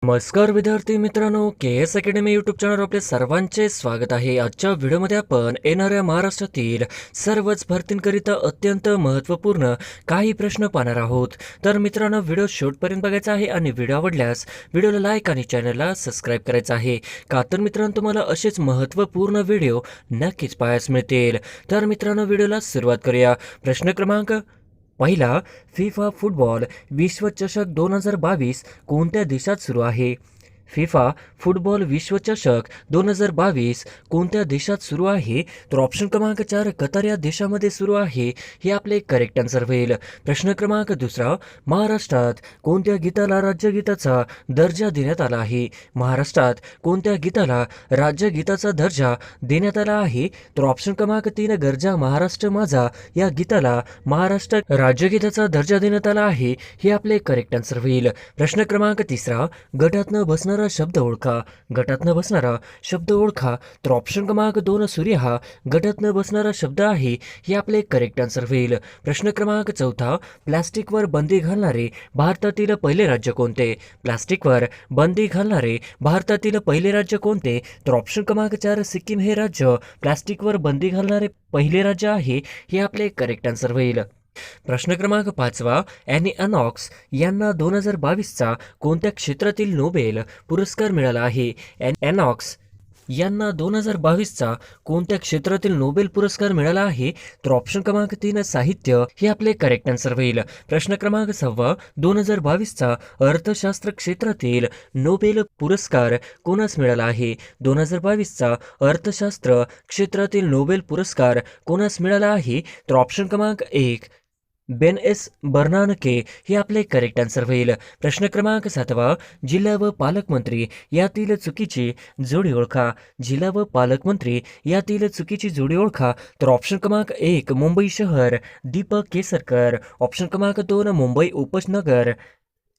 नमस्कार विद्यार्थी मित्रांनो, के एस अकॅडमी यूट्यूब चॅनल आपले सर्वांचे स्वागत आहे. आजच्या व्हिडिओमध्ये आपण येणाऱ्या महाराष्ट्रातील सर्वच भरतींकरिता अत्यंत महत्त्वपूर्ण काही प्रश्न पाहणार आहोत. तर मित्रांनो, व्हिडिओ शेवटपर्यंत बघायचा आहे आणि व्हिडिओ आवडल्यास व्हिडिओला लाईक आणि चॅनलला सबस्क्राईब करायचं आहे. का तर मित्रांनो, तुम्हाला असेच महत्त्वपूर्ण व्हिडिओ नक्कीच पाहायला मिळतील. तर मित्रांनो, व्हिडिओला सुरुवात करूया. प्रश्न क्रमांक पहिला, फिफा फुटबॉल विश्वचषक 2022 कोणत्या देशात सुरू आहे? फिफा फुटबॉल विश्वचषक 2022 कोणत्या देशात सुरू आहे? तर ऑप्शन क्रमांक 4 कतार या देशामध्ये सुरू आहे, हे आपले करेक्ट आन्सर होईल. प्रश्न क्रमांक दुसरा, महाराष्ट्रात कोणत्या गीताला राज्यगीताचा दर्जा देण्यात आला आहे? महाराष्ट्रात कोणत्या गीताला राज्यगीताचा दर्जा देण्यात आला आहे? तर ऑप्शन क्रमांक 3 गरजा महाराष्ट्र माझा या गीताला महाराष्ट्र राज्यगीताचा दर्जा देण्यात आला आहे, हे आपले करेक्ट आन्सर होईल. प्रश्न क्रमांक तिसरा, गटात न बसणारा शब्द ओळखा. गटात न बसणारा शब्द ओळखा. तर ऑप्शन क्रमांक 2 सूर्य हा गटात न बसणारा शब्द आहे, हे आपले करेक्ट आन्सर होईल. प्रश्न क्रमांक चौथा, प्लास्टिकवर बंदी घालणारे भारतातील पहिले राज्य कोणते? प्लास्टिकवर बंदी घालणारे भारतातील पहिले राज्य कोणते? तर ऑप्शन क्रमांक 4 सिक्कीम हे राज्य प्लास्टिकवर बंदी घालणारे पहिले राज्य आहे, हे आपले करेक्ट आन्सर होईल. प्रश्न क्रमांक 5, ॲनी अनॉक्स यांना 2022चा कोणत्या क्षेत्रातील नोबेल पुरस्कार मिळाला आहे? अनॉक्स यांना 2022चा कोणत्या क्षेत्रातील नोबेल पुरस्कार मिळाला आहे? तर ऑप्शन क्रमांक 3 साहित्य, हे आपले करेक्ट आन्सर होईल. प्रश्न क्रमांक 6, 2022चा अर्थशास्त्र क्षेत्रातील नोबेल पुरस्कार कोणास मिळाला आहे? 2022चा अर्थशास्त्र क्षेत्रातील नोबेल पुरस्कार कोणास मिळाला आहे? तर ऑप्शन क्रमांक 1 बेन एस बर्नानके, हे आपले करेक्ट आन्सर होईल. प्रश्न क्रमांक 7, जिल्हा व पालकमंत्री यातील चुकीची जोडी ओळखा. जिल्हा व पालकमंत्री यातील चुकीची जोडी ओळखा. तर ऑप्शन क्रमांक 1 मुंबई शहर दीपक केसरकर. ऑप्शन क्रमांक 2 मुंबई उपनगर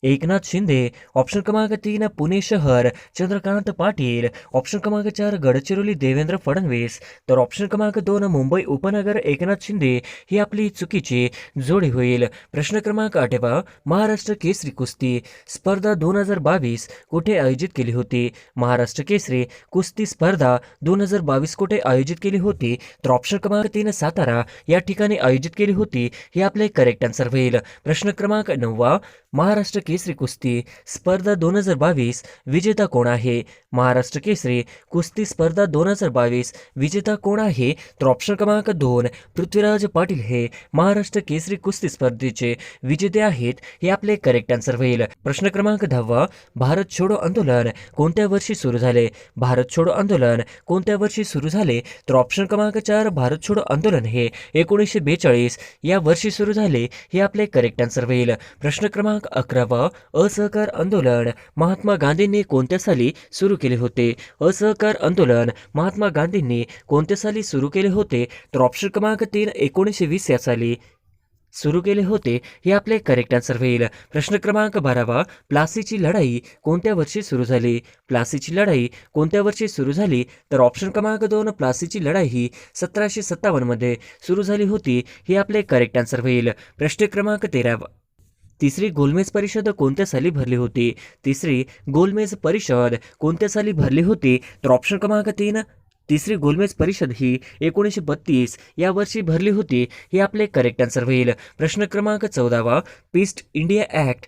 एकनाथ शिंदे. ऑप्शन क्रमांक 3 पुणे शहर चंद्रकांत पाटील. ऑप्शन क्रमांक 4 गडचिरोली देवेंद्र फडणवीस. तर ऑप्शन क्रमांक 2 मुंबई उपनगर एकनाथ शिंदे, ही आपली चुकीची जोडी होईल. प्रश्न क्रमांक 8, महाराष्ट्र केसरी कुस्ती स्पर्धा 2022 कुठे आयोजित केली होती? महाराष्ट्र केसरी कुस्ती स्पर्धा 2022 कुठे आयोजित केली होती? तर ऑप्शन क्रमांक 3 सातारा या ठिकाणी आयोजित केली होती, हे आपले करेक्ट आन्सर होईल. प्रश्न क्रमांक 9, महाराष्ट्र केसरी कुस्ती स्पर्धा 2022 विजेता कोण आहे? महाराष्ट्र केसरी कुस्ती स्पर्धा 2022 विजेता कोण आहे? तर ऑप्शन क्रमांक 2 पृथ्वीराज पाटील हे महाराष्ट्र केसरी कुस्ती स्पर्धेचे विजेते आहेत, हे आपले करेक्ट आन्सर होईल. प्रश्न क्रमांक 10, भारत छोडो आंदोलन कोणत्या वर्षी सुरू झाले? भारत छोडो आंदोलन कोणत्या वर्षी सुरू झाले? तर ऑप्शन क्रमांक 4 भारत छोडो आंदोलन हे 1942 या वर्षी सुरू झाले, हे आपले करेक्ट आन्सर होईल. प्रश्न क्रमांक 11, असहकार आंदोलन महात्मा गांधींनी कोणत्या साली सुरू केले होते? असहकार आंदोलन महात्मा गांधींनी कोणत्या साली सुरू केले होते? तर ऑप्शन क्रमांक 3 1920 या साली सुरू केले होते, हे आपले करेक्ट आन्सर होईल. प्रश्न क्रमांक 12, प्लासीची लढाई कोणत्या वर्षी सुरू झाली? प्लासीची लढाई कोणत्या वर्षी सुरू झाली? तर ऑप्शन क्रमांक 2 प्लासीची लढाई ही 1757 मध्ये सुरू झाली होती, हे आपले करेक्ट आन्सर होईल. प्रश्न क्रमांक 13, तिसरी गोलमेज परिषद कोणत्या साली भरली होती? तिसरी गोलमेज परिषद कोणत्या साली भरली होती? तर ऑप्शन क्रमांक 3 तिसरी गोलमेज परिषद ही 1932 या वर्षी भरली होती, हे आपले करेक्ट आन्सर होईल. प्रश्न क्रमांक 14, ईस्ट इंडिया ॲक्ट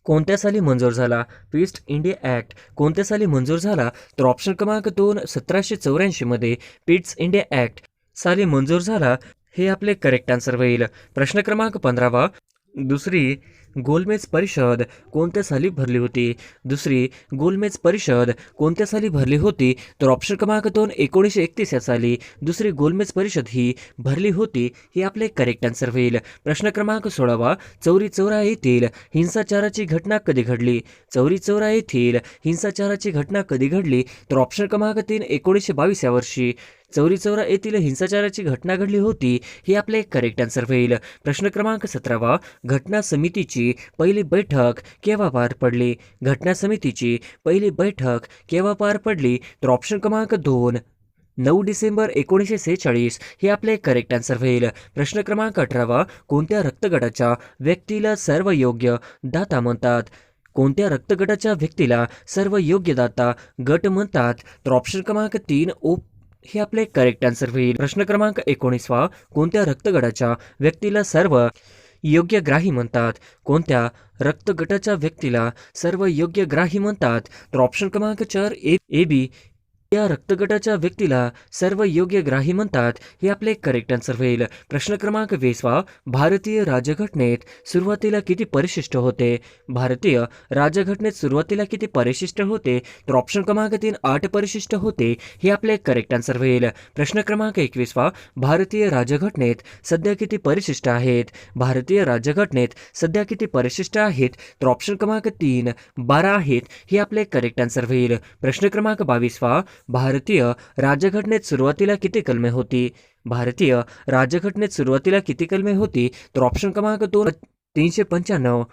कोणत्या साली मंजूर झाला? ईस्ट इंडिया ॲक्ट कोणत्या साली मंजूर झाला? तर ऑप्शन क्रमांक 2 1784 मध्ये ईस्ट इंडिया ॲक्ट साली मंजूर झाला, हे आपले करेक्ट आन्सर होईल. प्रश्न क्रमांक 15, दुसरी गोलमेज परिषद कोणत्या साली भरली होती? दुसरी गोलमेज परिषद कोणत्या साली भरली होती? तर ऑप्शन क्रमांक 2 1931 या साली दुसरी गोलमेज परिषद ही भरली होती, हे आपले करेक्ट आन्सर होईल. प्रश्न क्रमांक 16, चौरी चौरा येथील हिंसाचाराची घटना कधी घडली? चौरी चौरा येथील हिंसाचाराची घटना कधी घडली? तर ऑप्शन क्रमांक 3 1922 या वर्षी चौरी चौरा येथील हिंसाचाराची घटना घडली होती, हे आपले करेक्ट आन्सर होईल. प्रश्न क्रमांक 17, घटना समितीची पहिली बैठक केव्हा पार पडली? घटना समितीची पहिली बैठक केव्हा पार पडली? तर ऑप्शन क्रमांक 2 9 डिसेंबर 1946 हे आपले करेक्ट आन्सर होईल. प्रश्न क्रमांक 18, कोणत्या रक्तगटाच्या व्यक्तीला सर्व योग्य दाता म्हणतात? कोणत्या रक्तगटाच्या व्यक्तीला सर्व योग्यदाता गट म्हणतात? तर ऑप्शन क्रमांक 3 ओ हे आपले करेक्ट आन्सर होईल. प्रश्न क्रमांक 19 कोणत्या रक्तगटाच्या व्यक्तीला सर्व योग्य ग्राही म्हणतात? कोणत्या रक्तगटाच्या व्यक्तीला सर्व योग्य ग्राही म्हणतात? तर ऑप्शन क्रमांक 4 ए बी या रक्तगटाच्या व्यक्तीला सर्व योग्य ग्राही म्हणतात. हे आपले करेक्ट आन्सर होईल. प्रश्न क्रमांक 20 भारतीय राज्यघटनेत सुरुवातीला किती परिशिष्ट होते? भारतीय राज्यघटनेत सुरुवातीला किती परिशिष्ट होते? तर ऑप्शन क्रमांक 3 8 परिशिष्ट होते. हे आपले करेक्ट आन्सर होईल. प्रश्न क्रमांक 21 भारतीय राज्यघटनेत सध्या किती परिशिष्ट आहेत? भारतीय राज्यघटनेत सध्या किती परिशिष्ट आहेत? तर ऑप्शन क्रमांक 3 12 आहेत. हे आपले करेक्ट आन्सर होईल. प्रश्न क्रमांक 22 भारतीय राज्यघटनेत सुरुवातीला किती कलमे होती? भारतीय राज्यघटनेत सुरुवातीला किती कलमे होती? तर ऑप्शन क्रमांक 2 395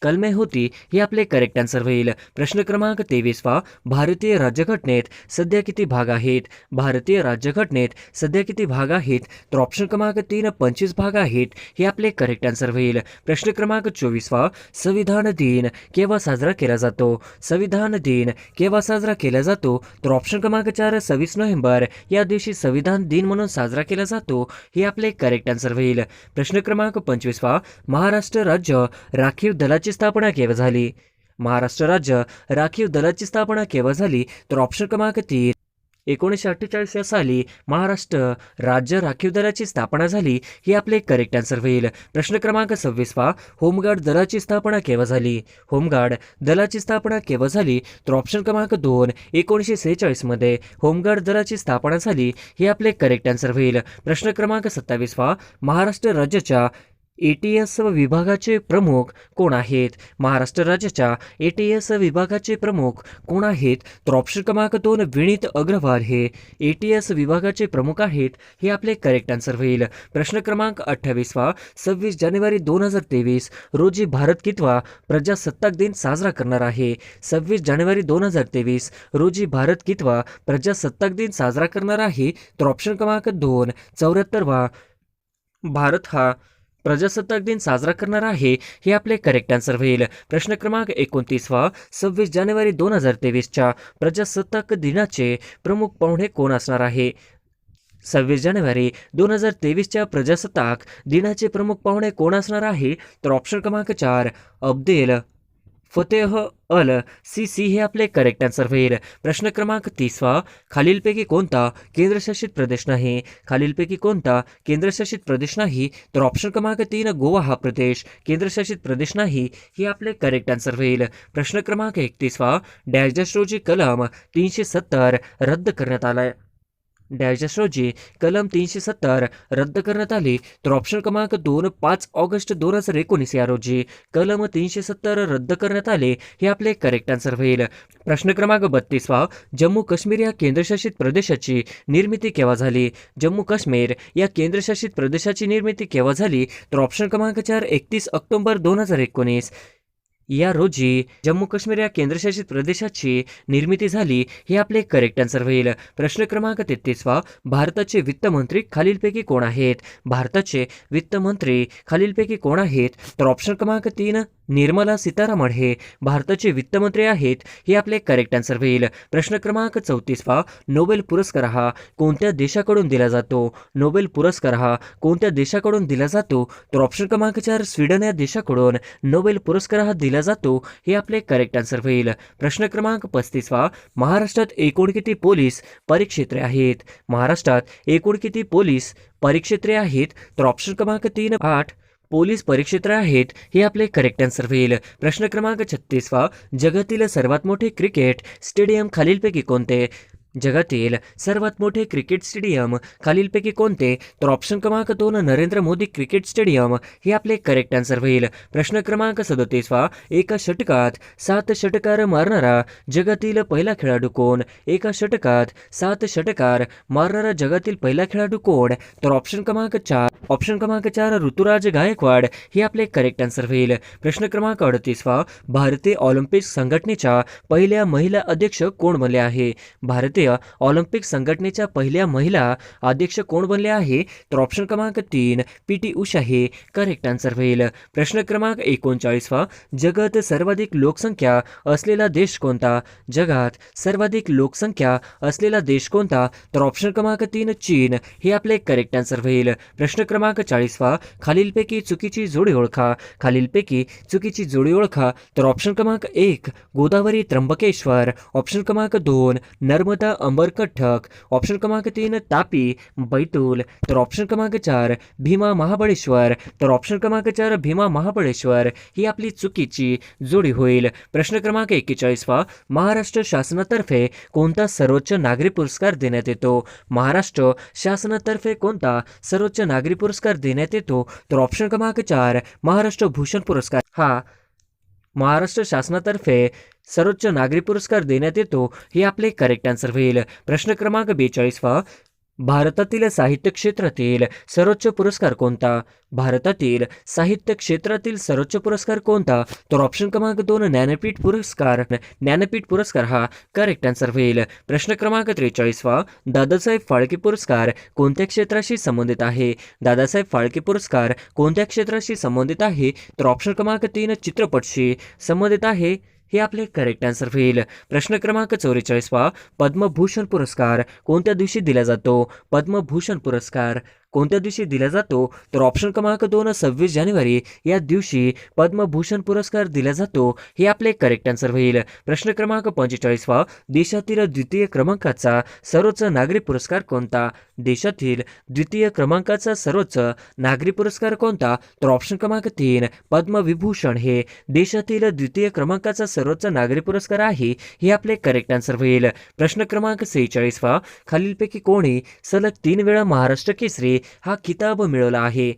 कलमे होती. हे आपले करेक्ट आन्सर होईल. प्रश्न क्रमांक 23 भारतीय राज्यघटनेत सध्या किती भाग आहेत? भारतीय राज्यघटनेत सध्या किती भाग आहेत? तर ऑप्शन क्रमांक 3 25 भाग आहेत. हे आपले करेक्ट आन्सर होईल. प्रश्न क्रमांक 24 संविधान दिन केव्हा साजरा केला जातो? संविधान दिन केव्हा साजरा केला जातो? तर ऑप्शन क्रमांक 4 26 नोव्हेंबर या दिवशी संविधान दिन म्हणून साजरा केला जातो. हे आपले करेक्ट आन्सर होईल. प्रश्न क्रमांक 25 महाराष्ट्र राज्य राखीव दलाची स्थापना केव्हा झाली? महाराष्ट्र राज्य राखीव दलाची स्थापना केव्हा झाली? तर ऑप्शन क्रमांक 3 1948 या साली महाराष्ट्र राज्य राखीव दलाची स्थापना झाली. ही आपले करेक्ट आन्सर होईल. प्रश्न क्रमांक 26 होमगार्ड दलाची स्थापना केव्हा झाली? होमगार्ड दलाची स्थापना केव्हा झाली? तर ऑप्शन क्रमांक 2 1946 मध्ये होमगार्ड दलाची स्थापना झाली. हे आपले करेक्ट आन्सर होईल. प्रश्न क्रमांक 27 महाराष्ट्र राज्याच्या ATS विभागाचे प्रमुख कोण आहेत? महाराष्ट्र राज्याच्या ATS विभागाचे प्रमुख कोण आहेत? तर ऑप्शन क्रमांक 2 विनीत अग्रवाल हे ATS विभागाचे प्रमुख आहेत. हे आपले करेक्ट आन्सर होईल. प्रश्न क्रमांक 28 26 जानेवारी 2023 रोजी भारत कितवा प्रजासत्ताक दिन साजरा करणार आहे? 26 जानेवारी 2023 रोजी भारत कितवा प्रजासत्ताक दिन साजरा करणार आहे? तर ऑप्शन क्रमांक 2 74 भारत हा प्रजासत्ताक दिन साजरा करणार आहे. हे आपले करेक्ट आन्सर होईल. प्रश्न क्रमांक 29 26 जानेवारी 2023च्या प्रजासत्ताक दिनाचे प्रमुख पाहुणे कोण असणार आहे? 26 जानेवारी 2023च्या प्रजासत्ताक दिनाचे प्रमुख पाहुणे कोण असणार आहे? तर ऑप्शन क्रमांक 4 अब्देल फतेह अल सीसी हे आपले करेक्ट आन्सर होईल. प्रश्न क्रमांक 30 खालीलपैकी कोणता केंद्रशासित प्रदेश नाही? खालीलपैकी कोणता केंद्रशासित प्रदेश नाही? तर ऑप्शन क्रमांक 3 गोवा हा प्रदेश केंद्रशासित प्रदेश नाही. हे आपले करेक्ट आन्सर होईल. प्रश्न क्रमांक 31 डॅश रोजी कलम 370 रद्द करण्यात आलाय. डॅश रोजी कलम 370 रद्द करण्यात आली. तर ऑप्शन क्रमांक 2 5 ऑगस्ट 2019 या रोजी कलम 370 रद्द करण्यात आले. हे आपले करेक्ट आन्सर होईल. प्रश्न क्रमांक 32 जम्मू काश्मीर या केंद्रशासित प्रदेशाची निर्मिती केव्हा झाली? जम्मू काश्मीर या केंद्रशासित प्रदेशाची निर्मिती केव्हा झाली? तर ऑप्शन क्रमांक 4 31 ऑक्टोबर 2019 या रोजी जम्मू काश्मीर या केंद्रशासित प्रदेशाची निर्मिती झाली. हे आपले करेक्ट आन्सर होईल. प्रश्न क्रमांक 33 भारताचे वित्तमंत्री खालीलपैकी कोण आहेत? भारताचे वित्तमंत्री खालीलपैकी कोण आहेत? तर ऑप्शन क्रमांक 3 निर्मला सीतारामन हे भारताचे वित्तमंत्री आहेत. हे आपले करेक्ट आन्सर होईल. प्रश्न क्रमांक 34 नोबेल पुरस्कार हा कोणत्या देशाकडून दिला जातो? नोबेल पुरस्कार हा कोणत्या देशाकडून दिला जातो? तर ऑप्शन क्रमांक 4 स्वीडन या देशाकडून नोबेल पुरस्कार हा दिला जातो. हे आपले करेक्ट आन्सर होईल. प्रश्न क्रमांक 35 महाराष्ट्रात एकूण किती पोलीस परिक्षेत्रे आहेत? महाराष्ट्रात एकूण किती पोलीस परिक्षेत्रे आहेत? तर ऑप्शन क्रमांक 3 8 पोलीस परिक्षेत्र आहेत. हे आपले करेक्ट आन्सर होईल. प्रश्न क्रमांक 36 जगातील सर्वात मोठे क्रिकेट स्टेडियम खालीलपैकी कोणते? जगातील सर्वात मोठे क्रिकेट स्टेडियम खालीलपैकी कोणते? तर ऑप्शन क्रमांक 2 नरेंद्र मोदी क्रिकेट स्टेडियम. हे आपले करेक्ट आन्सर होईल. प्रश्न क्रमांक 37 एका षटकात 7 षटकार मारणारा जगातील पहिला खेळाडू कोण? एका षटकात 7 षटकार मारणारा जगातील पहिला खेळाडू कोण? तर ऑप्शन क्रमांक 4 ऋतुराज गायकवाड. हे आपले करेक्ट आन्सर होईल. प्रश्न क्रमांक 38 भारतीय ऑलिम्पिक संघटनेच्या पहिल्या महिला अध्यक्ष कोण बनले आहे? भारतीय आंतरराष्ट्रीय ऑलिम्पिक संघटनेच्या पहिल्या महिला अध्यक्ष कोण बनल्या आहे? तर ऑप्शन क्रमांक 3 PT उषा हे करेक्ट आन्सर होईल. प्रश्न क्रमांक 39 जगात सर्वाधिक लोकसंख्या असलेला देश कोणता? जगात सर्वाधिक लोकसंख्या असलेला देश कोणता? तर ऑप्शन क्रमांक 3 चीन हे आपले करेक्ट आन्सर होईल. प्रश्न क्रमांक 40 खालीलपैकी चुकीची जोडी ओळखा. खालीलपैकी चुकीची जोडी ओळखा. तर ऑप्शन क्रमांक 1 गोदावरी त्र्यंबकेश्वर, ऑप्शन क्रमांक 2 नर्मदा अंबरकंटक, ऑप्शन क्रमांक 3 तापी बैतूल, तर ऑप्शन क्रमांक 4 भीमा महाबळेश्वर, तर ऑप्शन क्रमांक 4 भीमा महाबळेश्वर ही आपली चुकीची जोडी होईल. प्रश्न क्रमांक 41 महाराष्ट्र शासनातर्फे कोणता सर्वोच्च नागरी पुरस्कार देण्यात येतो? महाराष्ट्र शासनातर्फे कोणता सर्वोच्च नागरी पुरस्कार देण्यात येतो? तर ऑप्शन क्रमांक 4 महाराष्ट्र भूषण पुरस्कार हा महाराष्ट्र शासनातर्फे सर्वोच्च नागरी पुरस्कार देण्यात येतो हे आपले करेक्ट आन्सर होईल. प्रश्न क्रमांक 42 भारतातील साहित्य क्षेत्रातील सर्वोच्च पुरस्कार कोणता? भारतातील साहित्य क्षेत्रातील सर्वोच्च पुरस्कार कोणता? तर ऑप्शन क्रमांक 2 ज्ञानपीठ पुरस्कार. ज्ञानपीठ पुरस्कार हा करेक्ट आन्सर होईल. प्रश्न क्रमांक 43 दादासाहेब फाळके पुरस्कार कोणत्या क्षेत्राशी संबंधित आहे? दादासाहेब फाळके पुरस्कार कोणत्या क्षेत्राशी संबंधित आहे? तर ऑप्शन क्रमांक 3 चित्रपटशी संबंधित आहे हे आपले करेक्ट आन्सर होईल. प्रश्न क्रमांक 44 पद्मभूषण पुरस्कार कोणत्या दिवशी दिला जातो? पद्मभूषण पुरस्कार कोणत्या दिवशी दिला जातो? तर ऑप्शन क्रमांक 2 26 जानेवारी या दिवशी पद्मभूषण पुरस्कार दिला जातो हे आपले करेक्ट आन्सर होईल. प्रश्न क्रमांक 45 देशातील द्वितीय क्रमांकाचा सर्वोच्च नागरी पुरस्कार कोणता? देशातील द्वितीय क्रमांकाचा सर्वोच्च नागरी पुरस्कार कोणता? तर ऑप्शन क्रमांक 3 पद्मविभूषण हे देशातील द्वितीय क्रमांकाचा सर्वोच्च नागरी पुरस्कार आहे हे आपले करेक्ट आन्सर होईल. प्रश्न क्रमांक 46 खालीलपैकी कोणी सलग 3 वेळा महाराष्ट्र केसरी हा किताब मिळवला आहे?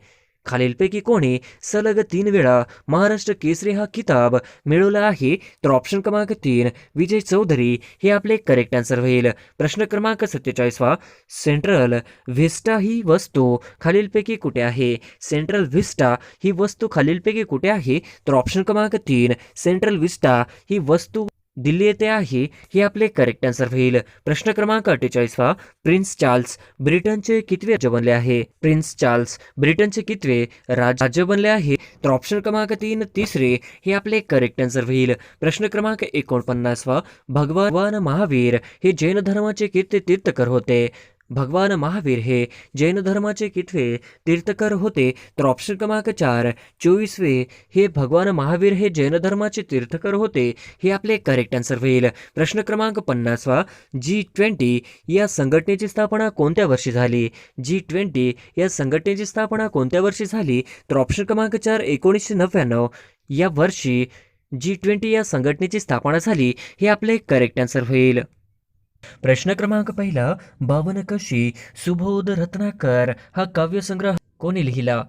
खालीलपैकी कोणी सलग 3 वेळा महाराष्ट्र केसरी हा किताब मिळवला आहे? तर ऑप्शन क्रमांक 3 विजय चौधरी हे आपले करेक्ट आन्सर होईल. प्रश्न क्रमांक 47 सेंट्रल व्हिस्टा ही वस्तू खालीलपैकी कुठे आहे? सेंट्रल व्हिस्टा ही वस्तू खालीलपैकी कुठे आहे? तर ऑप्शन क्रमांक 3 सेंट्रल व्हिस्टा ही वस्तू दिल्ली येथे आहे हे आपले करेक्ट आन्सर होईल. प्रश्न क्रमांक 48 प्रिन्स चार्ल्स ब्रिटनचे कितवे राज्य बनले आहे? प्रिन्स चार्ल्स ब्रिटनचे कितवे राज्य बनले आहे? तर ऑप्शन क्रमांक 3 तिसरे हे आपले करेक्ट आन्सर होईल. प्रश्न क्रमांक 49 भगवान महावीर हे जैन धर्माचे कितवे तीर्थकर होते? भगवान महावीर हे जैन धर्माचे कितवे तीर्थकर होते? तर ऑप्शन क्रमांक 4 24वे हे भगवान महावीर हे जैन धर्माचे तीर्थकर होते हे आपले करेक्ट आन्सर होईल. प्रश्न क्रमांक 50 G20 या संघटनेची स्थापना कोणत्या वर्षी झाली? G20 या संघटनेची स्थापना कोणत्या वर्षी झाली? तर ऑप्शन क्रमांक 4 1999 या वर्षी G20 या संघटनेची स्थापना झाली हे आपले करेक्ट आन्सर होईल. प्रश्न क्रमांक 1 बावनकशी सुबोध रत्नाकर हा काव्यसंग्रह कोणी लिहिला?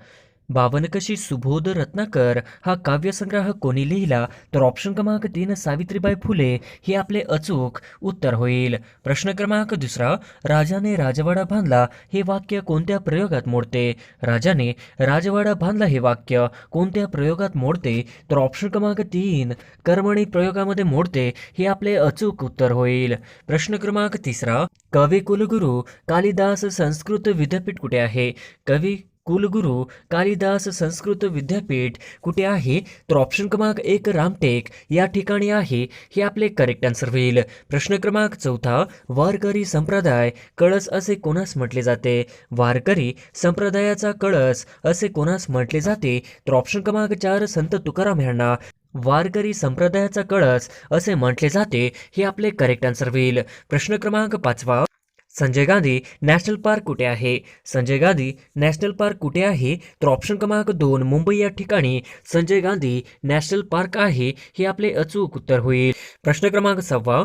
बावनकशी सुबोध रत्नाकर हा काव्यसंग्रह कोणी लिहिला? तर ऑप्शन क्रमांक 3 सावित्रीबाई फुले हे आपले अचूक उत्तर होईल. प्रश्न क्रमांक 2 राजाने राजवाडा बांधला हे वाक्य कोणत्या प्रयोगात मोडते? राजाने राजवाडा बांधला हे वाक्य कोणत्या प्रयोगात मोडते? तर ऑप्शन क्रमांक 3 कर्मणी प्रयोगामध्ये मोडते हे आपले अचूक उत्तर होईल. प्रश्न क्रमांक 3 कवी कुलगुरू कालिदास संस्कृत विद्यापीठ कुठे आहे? कवी कुलगुरू कालिदास संस्कृत विद्यापीठ कुठे आहे? तर ऑप्शन क्रमांक 1 रामटेक या ठिकाणी आहे हे आपले करेक्ट आन्सर होईल. प्रश्न क्रमांक 4 वारकरी संप्रदाय कळस असे कोणास म्हटले जाते? वारकरी संप्रदायाचा कळस असे कोणास म्हटले जाते? तर ऑप्शन क्रमांक 4 संत तुकाराम यांना वारकरी संप्रदायाचा कळस असे म्हटले जाते हे आपले करेक्ट आन्सर होईल. प्रश्न क्रमांक 5 संजय गांधी नॅशनल पार्क कुठे आहे? संजय गांधी नॅशनल पार्क कुठे आहे? तर ऑप्शन क्रमांक 2 मुंबई या ठिकाणी संजय गांधी नॅशनल पार्क आहे हे आपले अचूक उत्तर होईल. प्रश्न क्रमांक 6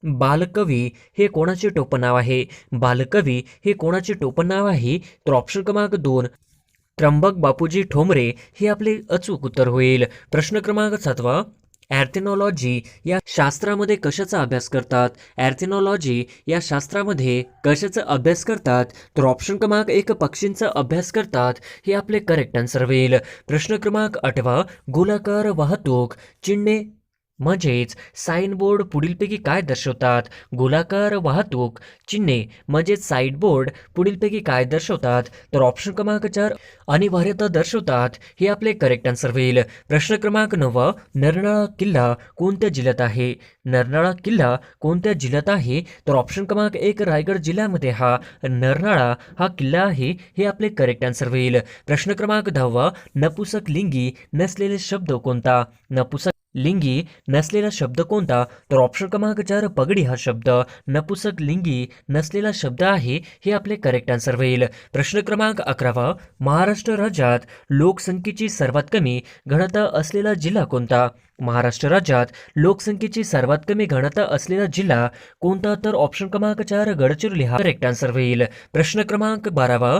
बालकवी हे कोणाचे टोपण नाव आहे? बालकवी हे कोणाचे टोपण नाव आहे? तर ऑप्शन क्रमांक 2 त्र्यंबक बापूजी ठोंबरे हे आपले अचूक उत्तर होईल. प्रश्न क्रमांक 7 ॲर्थेनॉलॉजी या शास्त्रामध्ये कशाचा अभ्यास करतात? ॲर्थेनॉलॉजी या शास्त्रामध्ये कशाचा अभ्यास करतात? तर ऑप्शन क्रमांक 1 पक्षींचा अभ्यास करतात हे आपले करेक्ट आन्सर होईल. प्रश्न क्रमांक 8 गोलाकार वाहतूक चिन्हे म्हणजेच साइन बोर्ड पुढीलपैकी काय दर्शवतात? गोलाकार वाहतूक चिन्हे म्हणजेच साईड बोर्ड पुढीलपैकी काय दर्शवतात? तर ऑप्शन क्रमांक 4 अनिवार्यता दर्शवतात. हे आपले करेक्ट आन्सर होईल. प्रश्न क्रमांक 9 नरनाळा किल्ला कोणत्या जिल्ह्यात आहे? नरनाळा किल्ला कोणत्या जिल्ह्यात आहे? तर ऑप्शन क्रमांक 1 रायगड जिल्ह्यामध्ये हा नरनाळा हा किल्ला आहे. हे आपले करेक्ट आन्सर होईल. प्रश्न क्रमांक 10 नपुसक लिंगी नसलेले शब्द कोणता? नपुसक लिंगी नसलेला शब्द कोणता? तर ऑप्शन क्रमांक 4 पगडी हा शब्द नपुसक लिंगी नसलेला शब्द आहे. हे आपले करेक्ट आन्सर होईल. प्रश्न क्रमांक 11 महाराष्ट्र राज्यात लोकसंख्येची सर्वात कमी घनता असलेला जिल्हा कोणता? महाराष्ट्र राज्यात लोकसंख्येची सर्वात कमी घनता असलेला जिल्हा कोणता? तर ऑप्शन क्रमांक 4 गडचिरोली हा करेक्ट आन्सर होईल. प्रश्न क्रमांक 12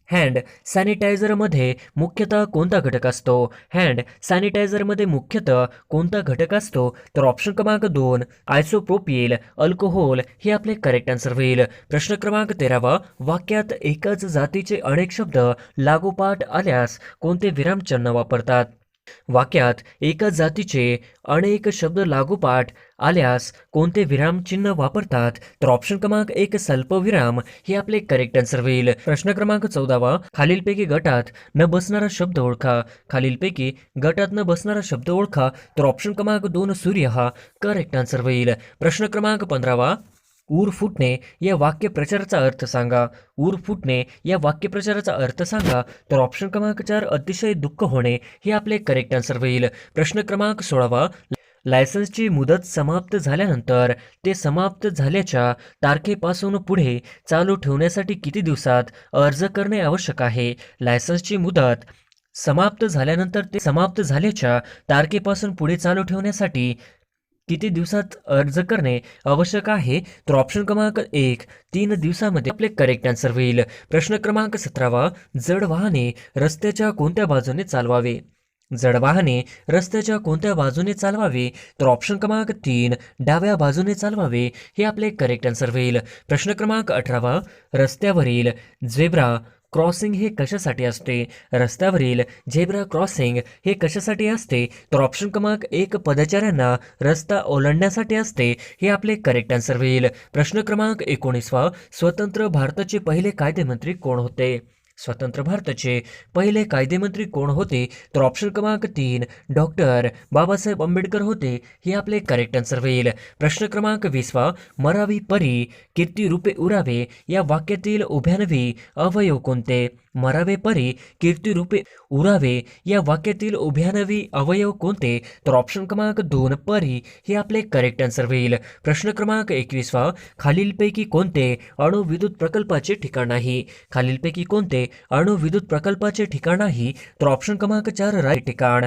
हँड सॅनिटायझरमध्ये मुख्यतः कोणता घटक असतो? हँड सॅनिटायझरमध्ये मुख्यतः कोणता घटक असतो? तर ऑप्शन क्रमांक 2 आयसोप्रोपिल अल्कोहोल हे आपले करेक्ट आन्सर होईल. प्रश्न क्रमांक 13 वाक्यात एकाच जातीचे अनेक शब्द लागोपाठ आल्यास कोणते विरामचिन्ह वापरतात? वाक्यात एकाच जातीचे अनेक शब्द लागोपाठ आल्यास कोणते विरामचिन्ह वापरतात? तर ऑप्शन क्रमांक 1 स्वल्पविराम हे आपले करेक्ट आन्सर होईल. प्रश्न क्रमांक 14 खालीलपैकी गटात न बसणारा शब्द ओळखा. खालीलपैकी गटात न बसणारा शब्द ओळखा. तर ऑप्शन क्रमांक 2 सूर्य हा करेक्ट आन्सर होईल. प्रश्न क्रमांक 15 ऊर फुटणे या वाक्यप्रचाराचा अर्थ सांगा. ऊर फुटणे या वाक्यप्रचाराचा अर्थ सांगा. तर ऑप्शन क्रमांक 4 अतिशय दुःख होणे हे आपले करेक्ट आन्सर होईल. प्रश्न क्रमांक 16 लायसन्सची मुदत समाप्त झाल्यानंतर ते समाप्त झाल्याच्या तारखेपासून पुढे चालू ठेवण्यासाठी किती दिवसात अर्ज करणे आवश्यक आहे? लायसन्सची मुदत समाप्त झाल्यानंतर ते समाप्त झाल्याच्या तारखेपासून पुढे चालू ठेवण्यासाठी किती दिवसात अर्ज करणे आवश्यक आहे? तर ऑप्शन क्रमांक 1 3 दिवसामध्ये आपले करेक्ट आन्सर होईल. प्रश्न क्रमांक 17 जड वाहने रस्त्याच्या कोणत्या बाजूने चालवावे? जड वाहने रस्त्याच्या कोणत्या बाजूने चालवावे? तर ऑप्शन क्रमांक 3 डाव्या बाजूने चालवावे हे आपले करेक्ट आन्सर होईल. प्रश्न क्रमांक 18 रस्त्यावरील झेब्रा क्रॉसिंग हे कशासाठी असते? रस्त्यावरील झेब्रा क्रॉसिंग हे कशासाठी असते? तर ऑप्शन क्रमांक 1 पदचाऱ्यांना रस्ता ओलांडण्यासाठी असते. हे आपले करेक्ट आन्सर होईल. प्रश्न क्रमांक 19 स्वतंत्र भारताचे पहिले कायदेमंत्री कोण होते? स्वतंत्र भारताचे पहिले कायदेमंत्री कोण होते? तर ऑप्शन क्रमांक 3 डॉक्टर बाबासाहेब आंबेडकर होते. हे आपले करेक्ट आन्सर होईल. प्रश्न क्रमांक 20 मरावी परी कीर्ती रूपे उरावे या वाक्यातील उभ्यानवी अवयव कोणते? मरावे परी कीर्ती रूपे उरावे या वाक्यातील उभ्यानवी अवयव कोणते? तर ऑप्शन क्रमांक 2 परी हे आपले करेक्ट आन्सर होईल. प्रश्न क्रमांक 21 खालीलपैकी कोणते अणुविद्युत प्रकल्पाचे ठिकाण नाही? खालीलपैकी कोणते अणुविद्युत प्रकल्पाचे ठिकाण नाही? तर ऑप्शन क्रमांक 4 राय ठिकाण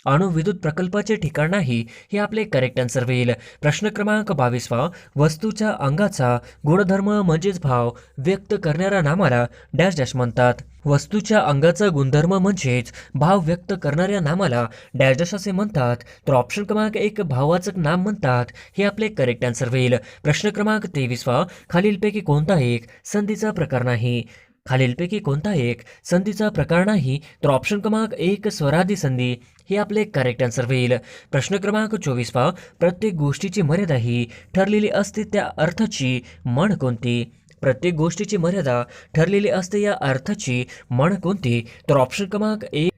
अणुविद्युत प्रकल्पाचे ठिकाण नाही हे आपले करेक्ट आन्सर होईल. प्रश्न क्रमांक 22 वस्तूच्या अंगाचा गुणधर्म म्हणजेच भाव व्यक्त करणाऱ्या नामाला डॅश डॅश म्हणतात. वस्तूच्या अंगाचा गुणधर्म म्हणजेच भाव व्यक्त करणाऱ्या नामाला डॅश डॅश असे म्हणतात. तर ऑप्शन क्रमांक 1 भाववाचक नाम म्हणतात. हे आपले करेक्ट आन्सर होईल. प्रश्न क्रमांक 23 खालीलपैकी कोणता एक संधीचा प्रकार नाही? खालीलपैकी कोणता एक संधीचा प्रकार नाही? तर ऑप्शन क्रमांक 1 स्वरादी संधी हे आपले करेक्ट आन्सर होईल. प्रश्न क्रमांक 24 प्रत्येक गोष्टीची मर्यादा ही ठरलेली असते त्या अर्थाची म्हण कोणती? प्रत्येक गोष्टीची मर्यादा ठरलेली असते या अर्थाची म्हण कोणती? तर ऑप्शन क्रमांक 1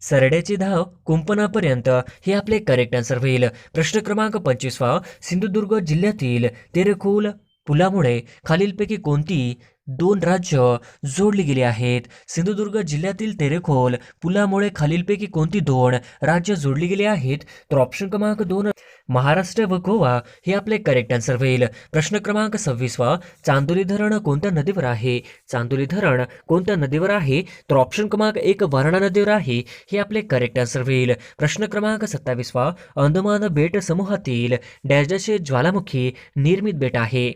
सरड्याची धाव कुंपणापर्यंत हे आपले करेक्ट आन्सर होईल. प्रश्न क्रमांक 25 सिंधुदुर्ग जिल्ह्यातील तेरेखोल पुलामुळे खालीलपैकी कोणती 2 राज्य जोडली गेली आहेत? सिंधुदुर्ग जिल्ह्यातील तेरेखोल पुलामुळे खालीलपैकी कोणती 2 राज्य जोडली गेली आहेत? तर ऑप्शन क्रमांक 2 महाराष्ट्र व गोवा हे आपले करेक्ट आन्सर होईल. प्रश्न क्रमांक 26 चांदोली धरण कोणत्या नदीवर आहे? चांदोली धरण कोणत्या नदीवर आहे? तर ऑप्शन क्रमांक 1 वारणा नदीवर आहे. हे आपले करेक्ट आन्सर होईल. प्रश्न क्रमांक 27 अंदमान बेट समूहातील डॅश डॅश हे ज्वालामुखी निर्मित बेट आहे.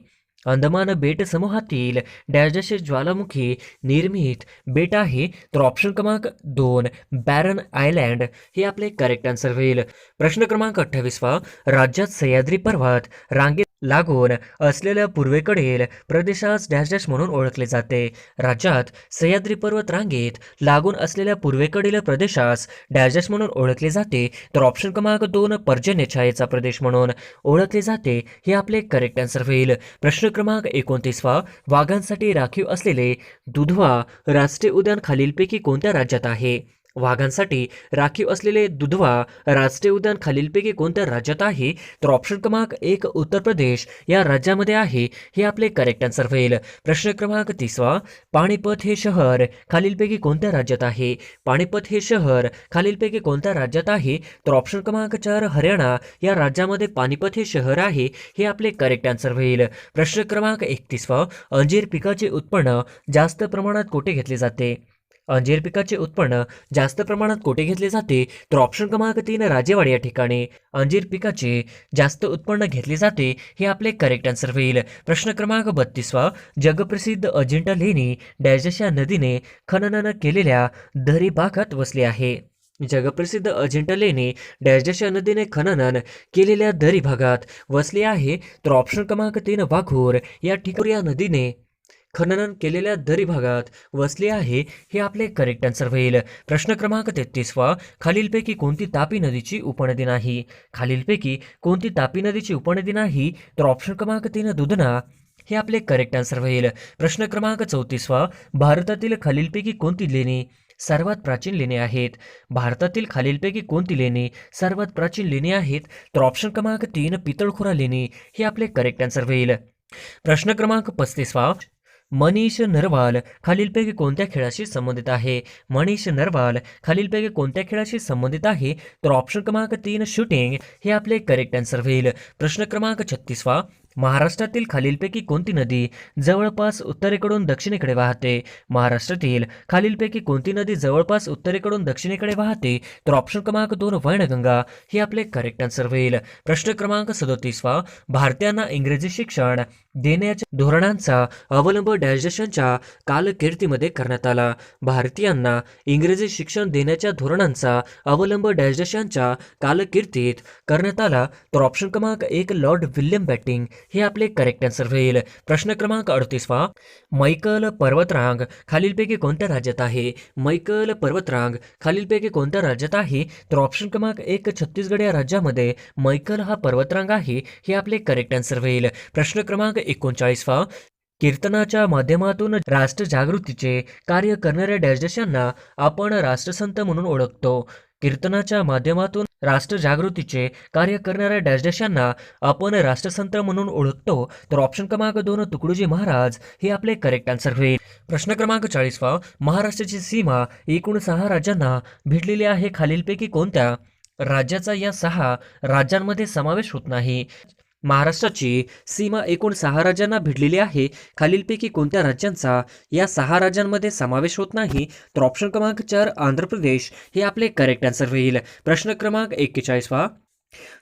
अंदमान बेट समूहातील डॅश डॅश हे ज्वालामुखी निर्मित बेट आहे. तर ऑप्शन क्रमांक 2 बॅरन आयलँड हे आपले करेक्ट आन्सर होईल. प्रश्न क्रमांक 28 राज्यात सह्याद्री पर्वत रांगेत लागून असलेल्या पूर्वेकडील प्रदेशास डॅश डॅश म्हणून ओळखले जाते. राज्यात सह्याद्री पर्वत रांगेत लागून असलेल्या पूर्वेकडील प्रदेशास डॅश डॅश म्हणून ओळखले जाते. तर ऑप्शन क्रमांक 2 पर्जन्य छायेचा प्रदेश म्हणून ओळखले जाते. हे आपले करेक्ट आन्सर होईल. प्रश्न क्रमांक 29 वाघांसाठी राखीव असलेले दुधवा राष्ट्रीय उद्यान खालीलपैकी कोणत्या राज्यात आहे? वाघांसाठी राखीव असलेले दुधवा राष्ट्रीय उद्यान खालीलपैकी कोणत्या राज्यात आहे? तर ऑप्शन क्रमांक 1 उत्तर प्रदेश या राज्यामध्ये आहे. हे आपले करेक्ट आन्सर होईल. प्रश्न क्रमांक 30 पाणीपत हे शहर खालीलपैकी कोणत्या राज्यात आहे? पाणीपत हे शहर खालीलपैकी कोणत्या राज्यात आहे? तर ऑप्शन क्रमांक 4 हरियाणा या राज्यामध्ये पाणीपत हे शहर आहे. हे आपले करेक्ट आन्सर होईल. प्रश्न क्रमांक 31 अंजीर पिकाचे उत्पन्न जास्त प्रमाणात कोठे घेतले जाते? अंजीर पिकाचे उत्पन्न जास्त प्रमाणात कोठे घेतले जाते? तर ऑप्शन क्रमांक 3 राजेवाडी या ठिकाणी अंजीर पिकाचे जास्त उत्पन्न घेतले जाते. हे आपले करेक्ट आन्सर होईल. प्रश्न क्रमांक 32 जगप्रसिद्ध अजिंठा लेणी डॅश या नदीने खनन केलेल्या दरी भागात वसले आहे. जगप्रसिद्ध अजिंठा लेणी डॅश या नदीने खनन केलेल्या दरी भागात वसले आहे. तर ऑप्शन क्रमांक 3 वाघोर या ठिकाणी या नदीने खनन केलेल्या दरी भागात वसले आहे. हे आपले करेक्ट आन्सर होईल. प्रश्न क्रमांक 33 खालीलपैकी कोणती तापी नदीची उपनदी नाही? खालीलपैकी कोणती तापी नदीची उपनदी नाही? तर ऑप्शन क्रमांक 3 दुधना हे आपले करेक्ट आन्सर होईल. प्रश्न क्रमांक 34 भारतातील खालीलपैकी कोणती लेणी सर्वात प्राचीन लेणी आहेत? भारतातील खालीलपैकी कोणती लेणी सर्वात प्राचीन लेणी आहेत? तर ऑप्शन क्रमांक 3 पितळखोरा लेणी हे आपले करेक्ट आन्सर होईल. प्रश्न क्रमांक 35 मनीष नरवाल खालीलपैकी कोणत्या खेळाशी संबंधित आहे? मनीष नरवाल खालीलपैकी कोणत्या खेळाशी संबंधित आहे? तर ऑप्शन क्रमांक 3 शूटिंग हे आपले करेक्ट आन्सर होईल. प्रश्न क्रमांक 36 महाराष्ट्रातील खालीलपैकी कोणती नदी जवळपास उत्तरेकडून दक्षिणेकडे वाहते? महाराष्ट्रातील खालीलपैकी कोणती नदी जवळपास उत्तरेकडून दक्षिणेकडे वाहते? तर ऑप्शन क्रमांक 2 वैनगंगा हे आपले करेक्ट आन्सर होईल. प्रश्न क्रमांक 37 भारतीयांना इंग्रजी शिक्षण देण्याच्या धोरणांचा अवलंब डॅश देशांच्या कालकीर्तीमध्ये करण्यात आला. भारतीयांना इंग्रजी शिक्षण देण्याच्या धोरणांचा अवलंब डॅश देशांच्या कालकीर्तीत करण्यात आला. तर ऑप्शन क्रमांक 1 लॉर्ड विल्यम बॅटिंग हे आपले करेक्ट आन्सर होईल. प्रश्न क्रमांक 38 मैकल पर्वतरांग खालीलपैकी कोणत्या राज्यात आहे? मैकल पर्वतरांग खालीलपैकी कोणत्या राज्यात आहे? तर ऑप्शन क्रमांक 1 छत्तीसगड या राज्यामध्ये मैकल हा पर्वतरांग आहे. हे आपले करेक्ट आन्सर होईल. प्रश्न क्रमांक 39 कीर्तनाच्या माध्यमातून राष्ट्र जागृतीचे कार्य करणाऱ्या डॅश देशांना आपण राष्ट्रसंत म्हणून ओळखतो. कीर्तनाच्या माध्यमातून राष्ट्र जागृतीचे कार्य करणाऱ्या डॅश देशांना आपण राष्ट्रसंत म्हणून ओळखतो. तर ऑप्शन क्रमांक 2 तुकडोजी महाराज हे आपले करेक्ट आन्सर होईल. प्रश्न क्रमांक 40 महाराष्ट्राची सीमा एकूण 6 राज्यांना भिडलेली आहे. खालीलपैकी कोणत्या राज्याचा या 6 राज्यांमध्ये समावेश होत नाही? महाराष्ट्राची सीमा एकूण 6 राज्यांना भिडलेली आहे. खालीलपैकी कोणत्या राज्यांचा या 6 राज्यांमध्ये समावेश होत नाही? तर ऑप्शन क्रमांक 4 आंध्र प्रदेश हे आपले करेक्ट आन्सर होईल. प्रश्न क्रमांक 41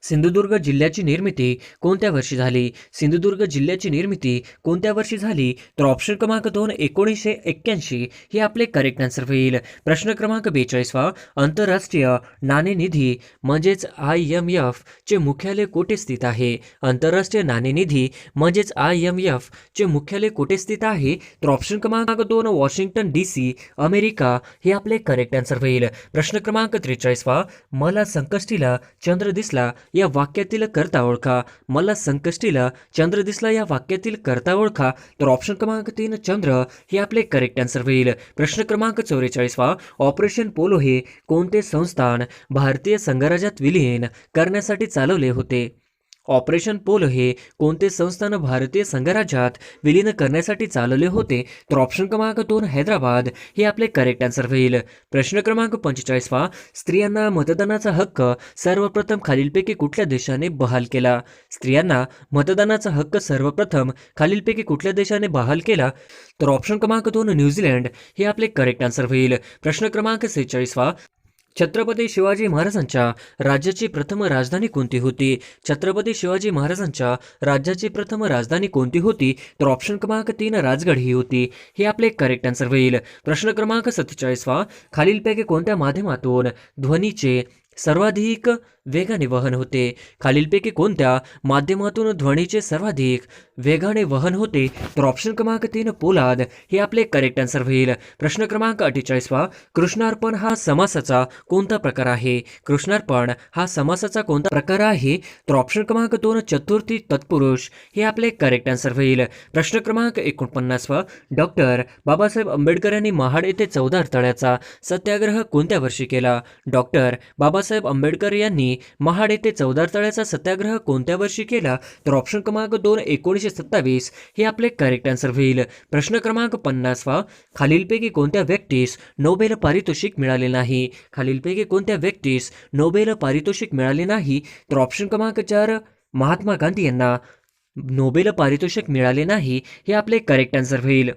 सिंधुदुर्ग जिल्ह्याची निर्मिती कोणत्या वर्षी झाली? सिंधुदुर्ग जिल्ह्याची निर्मिती कोणत्या वर्षी झाली? तर ऑप्शन क्रमांक 2 1981 हे आपले करेक्ट आन्सर होईल. प्रश्न क्रमांक 42 आंतरराष्ट्रीय नाणेनिधी म्हणजेच IMF चे मुख्यालय कोठे स्थित आहे? आंतरराष्ट्रीय नाणेनिधी म्हणजेच IMF चे मुख्यालय कोठे स्थित आहे? तर ऑप्शन क्रमांक 2 वॉशिंग्टन DC अमेरिका हे आपले करेक्ट आन्सर होईल. प्रश्न क्रमांक 43 मला संकष्टीला चंद्र दिसला या वाक्यातील कर्ता ओळखा. मला संकष्टीला चंद्र दिसला या वाक्यातील कर्ता ओळखा. तर ऑप्शन क्रमांक 3 चंद्र हे आपले करेक्ट आन्सर होईल. प्रश्न क्रमांक 44 ऑपरेशन पोलो हे कोणते संस्थान भारतीय संघराज्यात विलीन करण्यासाठी चालवले होते? ऑपरेशन पोलो हे कोणते संस्थान भारतीय संघराज्यात विलीन करण्यासाठी चालवले होते? तर ऑप्शन क्रमांक 2 हैदराबाद हे आपले करेक्ट आन्सर होईल. प्रश्न क्रमांक 45 स्त्रियांना मतदानाचा हक्क सर्वप्रथम खालीलपैकी कुठल्या देशाने बहाल केला? स्त्रियांना मतदानाचा हक्क सर्वप्रथम खालीलपैकी कुठल्या देशाने बहाल केला? तर ऑप्शन क्रमांक 2 न्यूझीलंड हे आपले करेक्ट आन्सर होईल. प्रश्न क्रमांक 46 छत्रपती शिवाजी महाराजांच्या राज्याची प्रथम राजधानी कोणती होती? छत्रपती शिवाजी महाराजांच्या राज्याची प्रथम राजधानी कोणती होती? तर ऑप्शन क्रमांक 3 राजगड ही होती. हे आपले करेक्ट आन्सर होईल. प्रश्न क्रमांक 47 खालीलपैकी कोणत्या माध्यमातून ध्वनीचे सर्वाधिक वेगाने वहन होते. खालीलपैकी कोणत्या माध्यमातून ध्वनीचे सर्वाधिक वेगाने वहन होते? तर ऑप्शन क्रमांक 3 पोलाद हे आपले करेक्ट आन्सर होईल. प्रश्न क्रमांक 48 कृष्णार्पण हा समासाचा कोणता प्रकार आहे? कृष्णार्पण हा समासाचा कोणता प्रकार आहे? तर ऑप्शन क्रमांक 2 चतुर्थी तत्पुरुष हे आपले करेक्ट आन्सर होईल. प्रश्न क्रमांक 49 डॉक्टर बाबासाहेब आंबेडकर यांनी महाड येथे 14 तळ्याचा सत्याग्रह कोणत्या वर्षी केला? डॉक्टर बाबासाहेब आंबेडकर यांनी महाड येथे 14 तळ्याचा सत्याग्रह कोणत्या वर्षी केला? तर ऑप्शन क्रमांक 2 1927 हे आपले करेक्ट आन्सर होईल. प्रश्न क्रमांक 50 खालीलपैकी कोणत्या व्यक्तीस नोबेल पारितोषिक मिळाले नाही? खालीलपैकी कोणत्या व्यक्तीस नोबेल पारितोषिक मिळाले नाही? तर ऑप्शन क्रमांक 4 महात्मा गांधी यांना नोबेल पारितोषिक मिळाले नाही हे आपले करेक्ट आन्सर होईल.